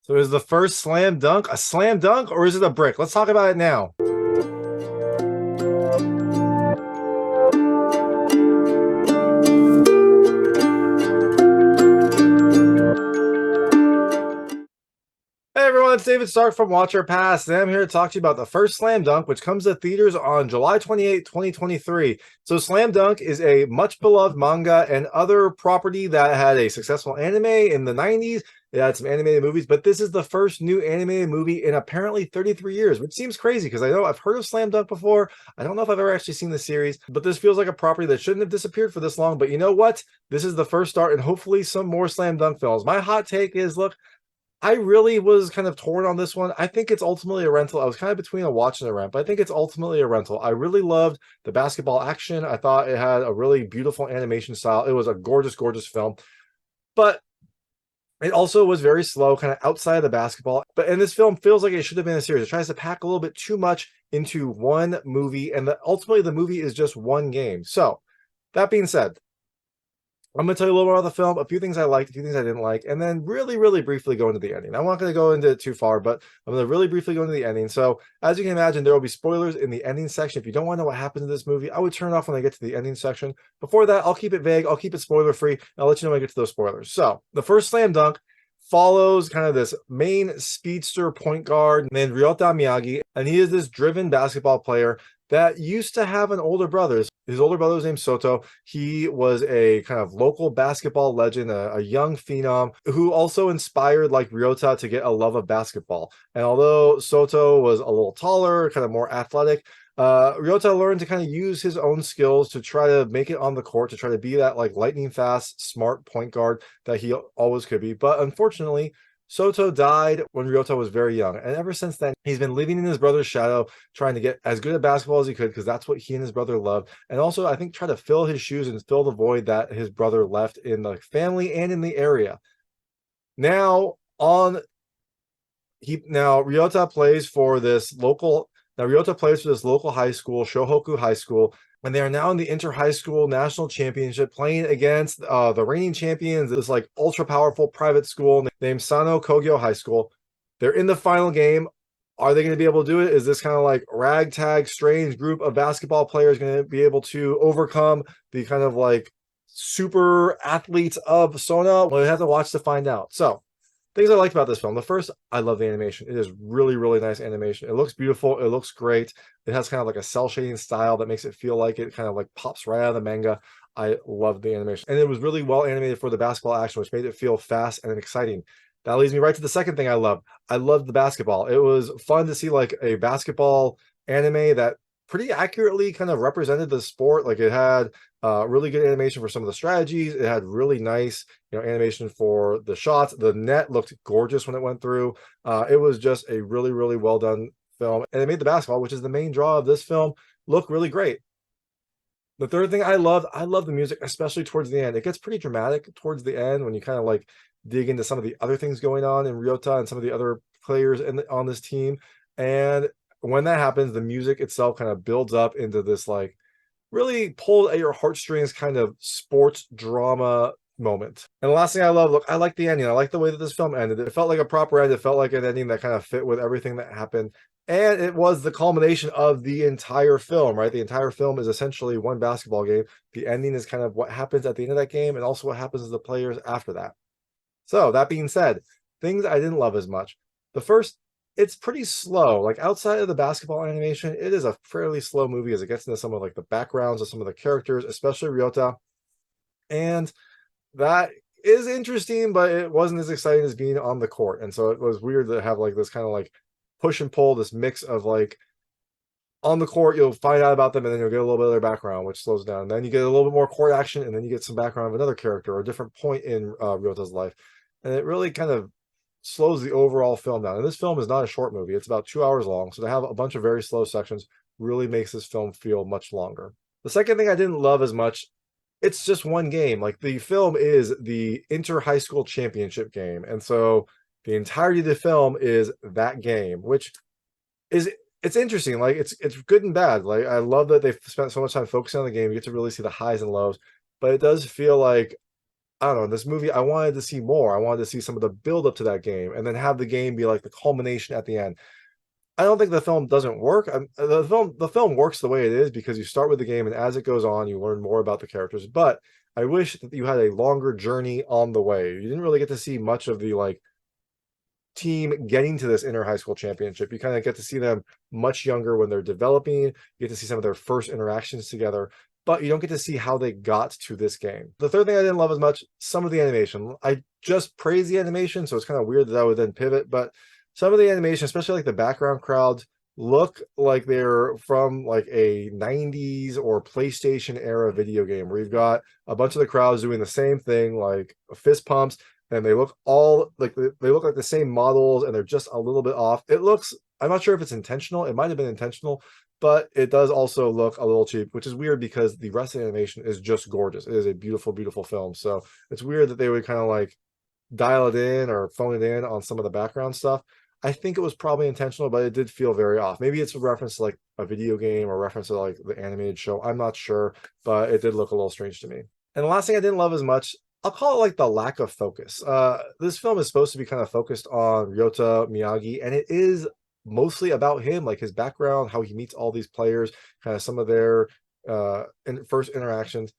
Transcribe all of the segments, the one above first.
So is the first slam dunk a slam dunk or is it a brick? Let's talk about it now. Hey everyone, it's David Stark from Watcher Pass, and I'm here to talk to you about the first Slam Dunk, which comes to theaters on July 28, 2023. So Slam Dunk is a much beloved manga and other property that had a successful anime in the 90s. It had some animated movies, but this is the first new animated movie in apparently 33 years, which seems crazy because I know I've heard of Slam Dunk before. I don't know if I've ever actually seen the series, but this feels like a property that shouldn't have disappeared for this long. But you know what? This is the first start and hopefully some more Slam Dunk films. My hot take is, look, I really was kind of torn on this one. I think it's ultimately a rental. I was kind of between a watch and a rent, but I think it's ultimately a rental. I really loved the basketball action. I thought it had a really beautiful animation style. It was a gorgeous, gorgeous film, but it also was very slow, kind of outside of the basketball. And this film feels like it should have been a series. It tries to pack a little bit too much into one movie, and ultimately the movie is just one game. So that being said, I'm going to tell you a little more about the film, a few things I liked, a few things I didn't like, and then really, really briefly go into the ending. I'm not going to go into it too far, but I'm going to really briefly go into the ending. So, as you can imagine, there will be spoilers in the ending section. If you don't want to know what happens in this movie, I would turn it off when I get to the ending section. Before that, I'll keep it vague. I'll keep it spoiler free. And I'll let you know when I get to those spoilers. So, the first slam dunk follows kind of this main speedster point guard named Ryota Miyagi, and he is this driven basketball player that used to have an older brother. His older brother was named Soto. He was a kind of local basketball legend, a young phenom who also inspired like Ryota to get a love of basketball. And although Soto was a little taller, kind of more athletic, Ryota learned to kind of use his own skills to try to make it on the court, to try to be that like lightning fast, smart point guard that he always could be. But unfortunately, Soto died when Ryota was very young, and ever since then, he's been living in his brother's shadow, trying to get as good at basketball as he could, because that's what he and his brother loved, and also, I think, try to fill his shoes and fill the void that his brother left in the family and in the area. Now, Ryota plays for this local. Now, Ryota plays for this local high school, Shohoku High School, and they are now in the inter-high school national championship playing against the reigning champions, this like ultra powerful private school named Sano Kogyo High School. They're in the final game. Are they going to be able to do it? Is this kind of like ragtag strange group of basketball players going to be able to overcome the kind of like super athletes of Sona? Well, we have to watch to find out. So, things I liked about this film. The first, I love the animation. It is really, really nice animation. It looks beautiful. It looks great. It has kind of like a cell shading style that makes it feel like it kind of like pops right out of the manga. I love the animation. And it was really well animated for the basketball action, which made it feel fast and exciting. That leads me right to the second thing I love. I loved the basketball. It was fun to see like a basketball anime that pretty accurately kind of represented the sport. Like it had really good animation for some of the strategies. It had really nice, animation for the shots. The net looked gorgeous when it went through. It was just a really, really well done film, and it made the basketball, which is the main draw of this film, look really great. The third thing I love the music, especially towards the end. It gets pretty dramatic towards the end when you kind of like dig into some of the other things going on in Ryota and some of the other players on this team. And when that happens, the music itself kind of builds up into this like really pulled at your heartstrings kind of sports drama moment. And the last thing I love, look, I like the ending. I like the way that this film ended. It felt like a proper end. It felt like an ending that kind of fit with everything that happened. And it was the culmination of the entire film, right? The entire film is essentially one basketball game. The ending is kind of what happens at the end of that game and also what happens to the players after that. So that being said, things I didn't love as much. The first, it's pretty slow. Like outside of the basketball animation, it is a fairly slow movie as it gets into some of like the backgrounds of some of the characters, especially Ryota. And that is interesting, but it wasn't as exciting as being on the court. And so it was weird to have like this kind of like push and pull, this mix of like on the court, you'll find out about them and then you'll get a little bit of their background, which slows down. And then you get a little bit more court action and then you get some background of another character or a different point in Ryota's life. And it really kind of slows the overall film down. And this film is not a short movie. It's about 2 hours long. So to have a bunch of very slow sections really makes this film feel much longer. The second thing I didn't love as much, it's just one game. Like the film is the inter-high school championship game. And so the entirety of the film is that game, which is it's interesting. Like it's good and bad. Like I love that they've spent so much time focusing on the game. You get to really see the highs and lows, but it does feel like I don't know, in this movie, I wanted to see more. I wanted to see some of the build up to that game and then have the game be like the culmination at the end. I don't think the film doesn't work. The film works the way it is because you start with the game and as it goes on, you learn more about the characters. But I wish that you had a longer journey on the way. You didn't really get to see much of the like team getting to this inter high school championship. You kind of get to see them much younger when they're developing. You get to see some of their first interactions together, but you don't get to see how they got to this game. The third thing I didn't love as much, some of the animation. I just praise the animation, so it's kind of weird that I would then pivot, but some of the animation, especially like the background crowds, look like they're from like a 90s or PlayStation era video game where you've got a bunch of the crowds doing the same thing, like fist pumps, and they look all like they look like the same models and they're just a little bit off. It looks, I'm not sure if it's intentional. It might have been intentional, but it does also look a little cheap, which is weird because the rest of the animation is just gorgeous. It is a beautiful, beautiful film. So it's weird that they would kind of like dial it in or phone it in on some of the background stuff. I think it was probably intentional, but it did feel very off. Maybe it's a reference to like a video game or reference to like the animated show. I'm not sure, but it did look a little strange to me. And the last thing I didn't love as much, I'll call it like the lack of focus. This film is supposed to be kind of focused on Ryota Miyagi, and it is mostly about him, like his background, how he meets all these players, kind of some of their first interactions.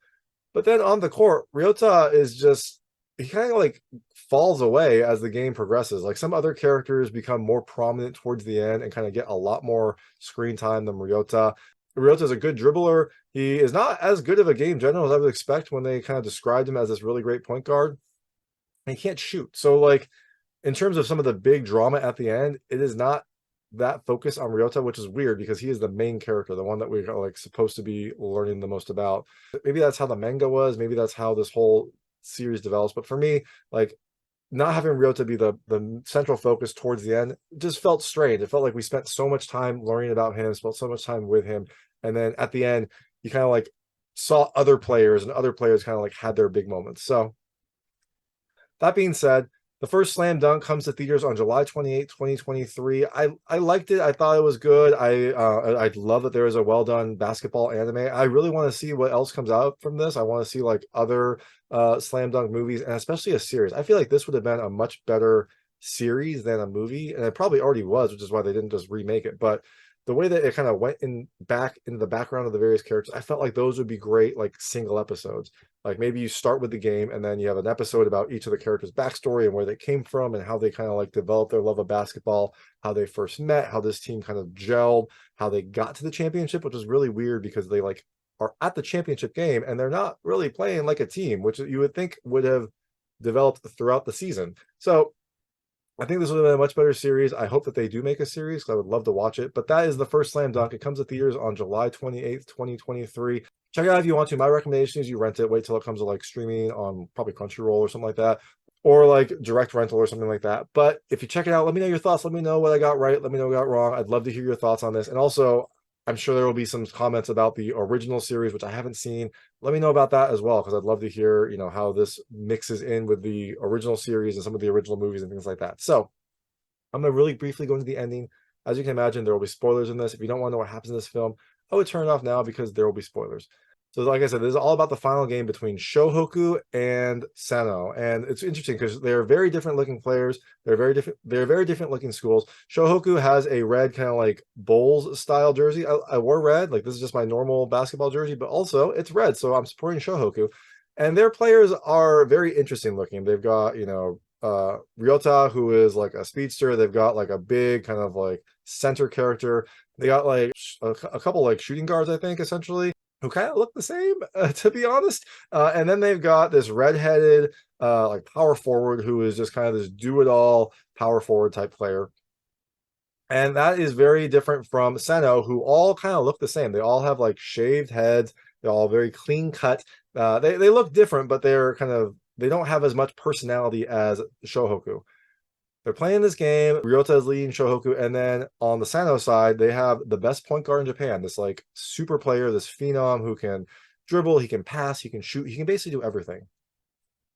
But then on the court, Ryota is just, he kind of like falls away as the game progresses. Like some other characters become more prominent towards the end and kind of get a lot more screen time than Ryota. Ryota is a good dribbler. He is not as good of a game general as I would expect when they kind of described him as this really great point guard. And he can't shoot. So like in terms of some of the big drama at the end, it is not that focus on Ryota, which is weird because he is the main character, the one that we're like supposed to be learning the most about. Maybe that's how the manga was. Maybe that's how this whole series develops. But for me, like not having Ryota be the central focus towards the end just felt strange. It felt like we spent so much time learning about him, spent so much time with him, and then at the end, you kind of like saw other players, and other players kind of like had their big moments. So that being said, the first Slam Dunk comes to theaters on July 28th, 2023. I liked it. I thought it was good. I love that there is a well done basketball anime. I really want to see what else comes out from this. I want to see like other Slam Dunk movies and especially a series. I feel like this would have been a much better series than a movie, and it probably already was, which is why they didn't just remake it. But the way that it kind of went in back into the background of the various characters, I felt like those would be great, like single episodes. Like maybe you start with the game and then you have an episode about each of the characters' backstory and where they came from and how they kind of like developed their love of basketball, how they first met, how this team kind of gelled, how they got to the championship, which is really weird because they like are at the championship game and they're not really playing like a team, which you would think would have developed throughout the season. So I think this would have been a much better series. I hope that they do make a series because I would love to watch it. But that is the first Slam Dunk. It comes to theaters on July 28th, 2023. Check it out if you want to. My recommendation is you rent it. Wait till it comes to like streaming on probably Crunchyroll or something like that, or like direct rental or something like that. But if you check it out, let me know your thoughts. Let me know what I got right. Let me know what I got wrong. I'd love to hear your thoughts on this. And also, I'm sure there will be some comments about the original series, which I haven't seen. Let me know about that as well, because I'd love to hear, how this mixes in with the original series and some of the original movies and things like that. So I'm going to really briefly go into the ending. As you can imagine, there will be spoilers in this. If you don't want to know what happens in this film, I would turn it off now because there will be spoilers. So like I said, this is all about the final game between Shohoku and Sano. And it's interesting because they're very different looking players. They're very different looking schools. Shohoku has a red kind of like Bulls style jersey. I wore red, like this is just my normal basketball jersey, but also it's red. So I'm supporting Shohoku. And their players are very interesting looking. They've got, Ryota, who is like a speedster. They've got like a big kind of like center character. They got like a couple like shooting guards, I think, essentially, who kind of look the same, to be honest. And then they've got this redheaded like power forward who is just kind of this do-it-all power forward type player. And that is very different from Seno, who all kind of look the same. They all have like shaved heads. They're all very clean cut. They look different, but they don't have as much personality as Shohoku. They're playing this game. Ryota is leading Shohoku, and then on the Sano side, they have the best point guard in Japan. This like super player, this phenom who can dribble, he can pass, he can shoot, he can basically do everything.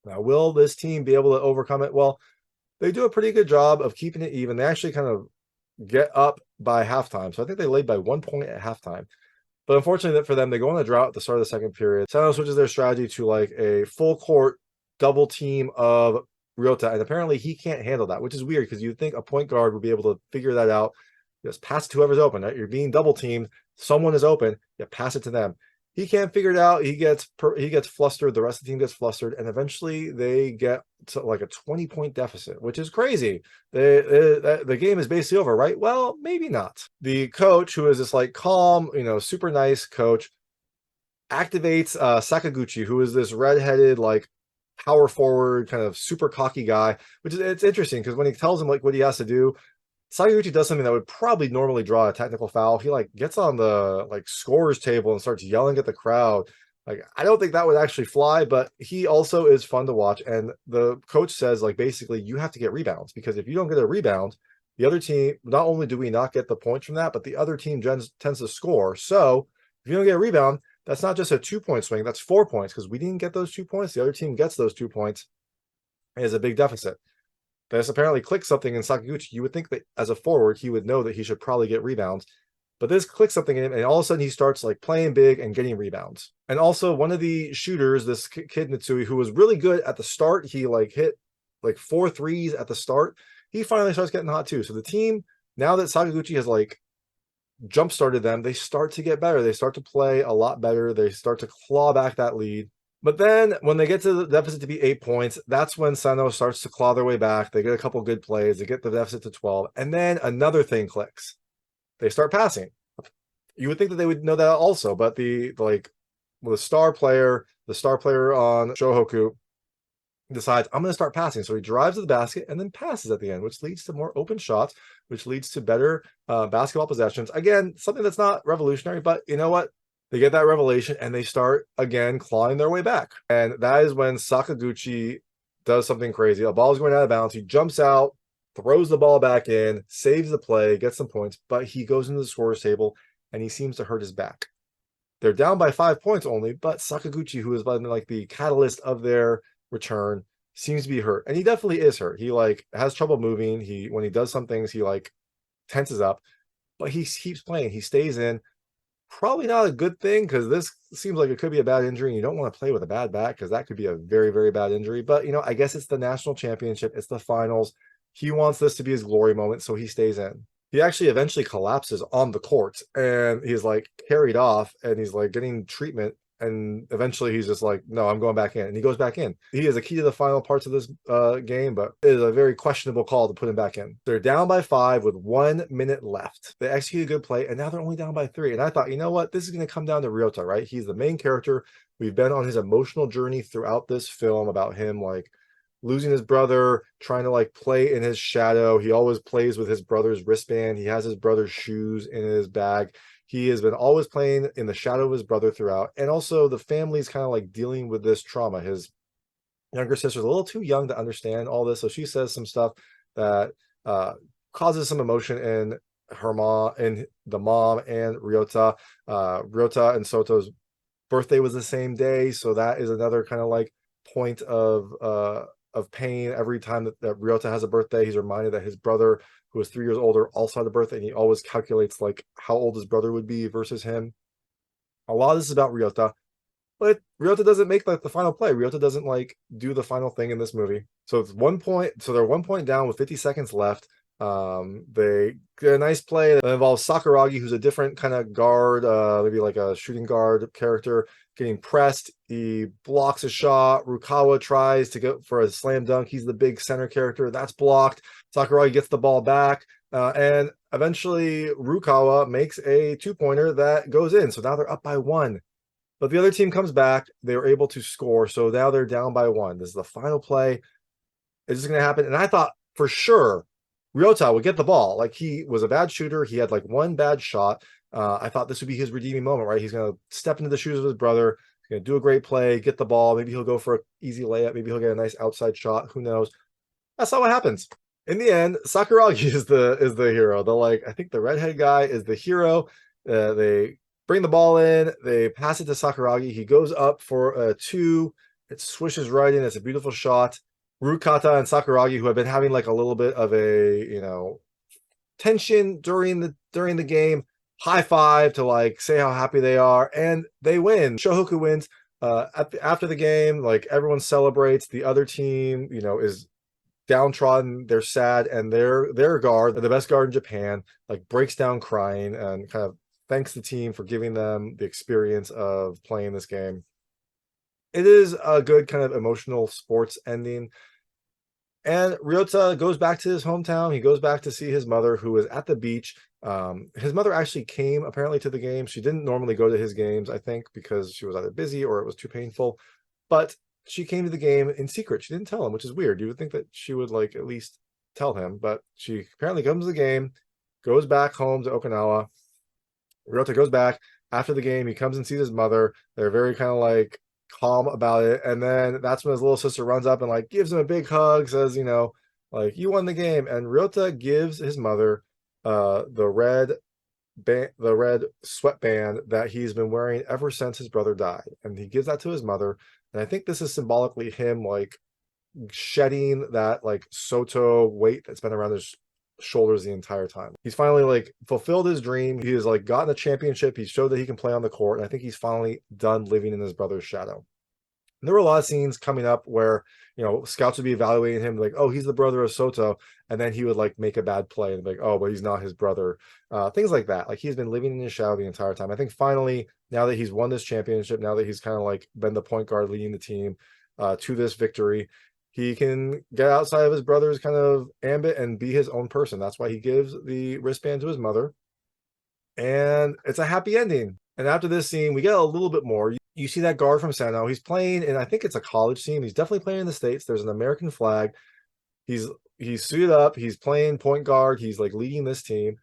Now, will this team be able to overcome it? Well, they do a pretty good job of keeping it even. They actually kind of get up by halftime, so I think they lead by 1 point at halftime. But unfortunately for them, they go on a drought at the start of the second period. Sano switches their strategy to like a full court double team of Ryota, and apparently he can't handle that, which is weird because you'd think a point guard would be able to figure that out. Just pass it to whoever's open. Right? You're being double teamed. Someone is open. You pass it to them. He can't figure it out. He gets flustered. The rest of the team gets flustered, and eventually they get to like a 20-point deficit, which is crazy. The game is basically over, right? Well, maybe not. The coach, who is this like calm, super nice coach, activates Sakaguchi, who is this redheaded like power forward kind of super cocky guy, which is it's interesting because when he tells him like what he has to do, Sakaguchi does something that would probably normally draw a technical foul. He like gets on the like scorer's table and starts yelling at the crowd. Like I don't think that would actually fly, but he also is fun to watch. And the coach says like basically you have to get rebounds because if you don't get a rebound, the other team, not only do we not get the points from that, but the other team tends to score. So if you don't get a rebound, that's not just a 2-point swing, that's 4 points because we didn't get those 2 points. The other team gets those 2 points. It is a big deficit. This apparently clicks something in Sakaguchi. You would think that as a forward, he would know that he should probably get rebounds. But this clicks something in him, and all of a sudden he starts like playing big and getting rebounds. And also one of the shooters, this kid Mitsui, who was really good at the start, he like hit like 4 threes at the start. He finally starts getting hot too. So the team, now that Sakaguchi has like jump started them, they start to get better. They start to play a lot better. They start to claw back that lead. But then when they get to the deficit to be 8 points, that's when Sano starts to claw their way back. They get a couple good plays. They get the deficit to 12. And then another thing clicks. They start passing. You would think that they would know that also, but the star player on Shohoku decides, I'm going to start passing. So he drives to the basket and then passes at the end, which leads to more open shots, which leads to better basketball possessions. Again, something that's not revolutionary, but you know what? They get that revelation and they start again clawing their way back. And that is when Sakaguchi does something crazy. The ball is going out of bounds. He jumps out, throws the ball back in, saves the play, gets some points, but he goes into the scorer's table and he seems to hurt his back. They're down by 5 points only, but Sakaguchi, who is like the catalyst of their return, seems to be hurt. And he definitely is hurt. He like has trouble moving. When he does some things, he like tenses up, but he keeps playing. He stays in. Probably not a good thing because this seems like it could be a bad injury. And you don't want to play with a bad back because that could be a very, very bad injury. But, I guess it's the national championship. It's the finals. He wants this to be his glory moment, so he stays in. He actually eventually collapses on the court and he's like carried off and he's like getting treatment. And eventually he's just like, no, I'm going back in. And he goes back in. He is a key to the final parts of this game, but it is a very questionable call to put him back in. They're down by 5 with 1 minute left. They execute a good play, and now they're only down by 3. And I thought, you know what? This is going to come down to Ryota, right? He's the main character. We've been on his emotional journey throughout this film about him, like, losing his brother, trying to like play in his shadow. He always plays with his brother's wristband. He has his brother's shoes in his bag. He has been always playing in the shadow of his brother throughout. And also the family's kind of like dealing with this trauma. His younger sister's a little too young to understand all this. So she says some stuff that causes some emotion in her mom and the mom and Ryota. Ryota and Soto's birthday was the same day. So that is another kind of like point of pain. Every time that Ryota has a birthday, he's reminded that his brother, who is 3 years older, also had a birthday, and he always calculates like how old his brother would be versus him. A lot of this is about Ryota, but Ryota doesn't make like the final play. Ryota doesn't like do the final thing in this movie. So it's 1 point. So they're 1 point down with 50 seconds left. They get a nice play that involves Sakuragi, who's a different kind of guard, maybe like a shooting guard character, getting pressed. He blocks a shot. Rukawa tries to go for a slam dunk. He's the big center character. That's blocked. Sakuragi gets the ball back. And eventually Rukawa makes a 2-pointer that goes in. So now they're up by 1. But the other team comes back. They were able to score. So now they're down by 1. This is the final play. Is this going to happen? And I thought for sure Ryota would get the ball. Like, he was a bad shooter. He had like 1 bad shot. I thought this would be his redeeming moment, right? He's going to step into the shoes of his brother. He's going to do a great play, get the ball. Maybe he'll go for an easy layup. Maybe he'll get a nice outside shot. Who knows? That's not what happens. In the end, Sakuragi is the hero. I think the redhead guy is the hero. They bring the ball in. They pass it to Sakuragi. He goes up for a 2. It swishes right in. It's a beautiful shot. Rukata and Sakuragi, who have been having like a little bit of a tension during the game, high five to like say how happy they are, and they win. Shohoku wins. After the game, like everyone celebrates. The other team, is downtrodden, they're sad, and their guard, the best guard in Japan, like breaks down crying and kind of thanks the team for giving them the experience of playing this game. It is a good kind of emotional sports ending. And Ryota goes back to his hometown. He goes back to see his mother, who is at the beach. His mother actually came apparently to the game. She didn't normally go to his games, I think, because she was either busy or it was too painful. But she came to the game in secret. She didn't tell him, which is weird. You would think that she would like at least tell him, but she apparently comes to the game, goes back home to Okinawa. Ryota goes back after the game. He comes and sees his mother. They're very kind of like calm about it. And then that's when his little sister runs up and like gives him a big hug, says, like, you won the game. And Ryota gives his mother the red sweatband that he's been wearing ever since his brother died. And he gives that to his mother. And I think this is symbolically him like shedding that like Soto weight that's been around his shoulders the entire time. He's finally like fulfilled his dream. He has like gotten a championship. He showed that he can play on the court. And I think he's finally done living in his brother's shadow. And there were a lot of scenes coming up where, scouts would be evaluating him like, oh, he's the brother of Soto. And then he would like make a bad play and be like, oh, but he's not his brother. Things like that. Like he's been living in his shadow the entire time. I think finally, now that he's won this championship, now that he's kind of like been the point guard leading the team to this victory, he can get outside of his brother's kind of ambit and be his own person. That's why he gives the wristband to his mother. And it's a happy ending. And after this scene, we get a little bit more. You see that guard from Sano. He's playing, and I think it's a college team. He's definitely playing in the States. There's an American flag. He's suited up. He's playing point guard. He's like leading this team.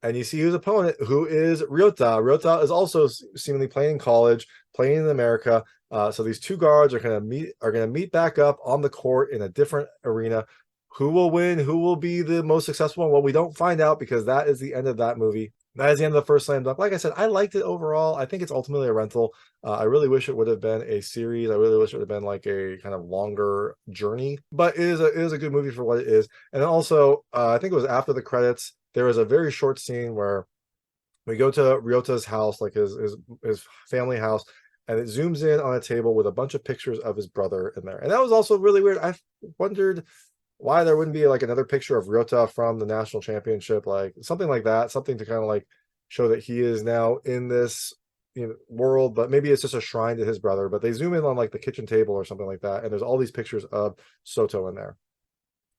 And you see his opponent, who is Ryota. Ryota is also seemingly playing in college, playing in America. So these two guards are going to meet back up on the court in a different arena. Who will win? Who will be the most successful one? Well, we don't find out because that is the end of that movie. That is the end of the first slam dunk. Like I said, I liked it overall. I think it's ultimately a rental. I really wish it would have been a series. I really wish it would have been like a kind of longer journey. But it is a good movie for what it is. And then also, I think it was after the credits, there was a very short scene where we go to Ryota's house, like his family house, and it zooms in on a table with a bunch of pictures of his brother in there. And that was also really weird. I wondered why there wouldn't be like another picture of Ryota from the national championship, like something like that, something to kind of like show that he is now in this world, but maybe it's just a shrine to his brother. But they zoom in on like the kitchen table or something like that, and there's all these pictures of Soto in there.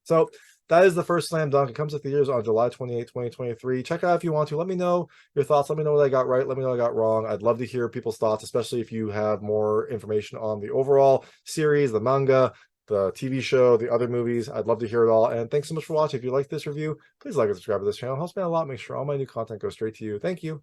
So that is the first slam dunk. It comes to theaters on July 28, 2023. Check it out if you want to. Let me know your thoughts. Let me know what I got right. Let me know what I got wrong. I'd love to hear people's thoughts, especially if you have more information on the overall series, the manga, the TV show, the other movies. I'd love to hear it all. And thanks so much for watching. If you like this review, please like and subscribe to this channel. It helps me out a lot. Make sure all my new content goes straight to you. Thank you.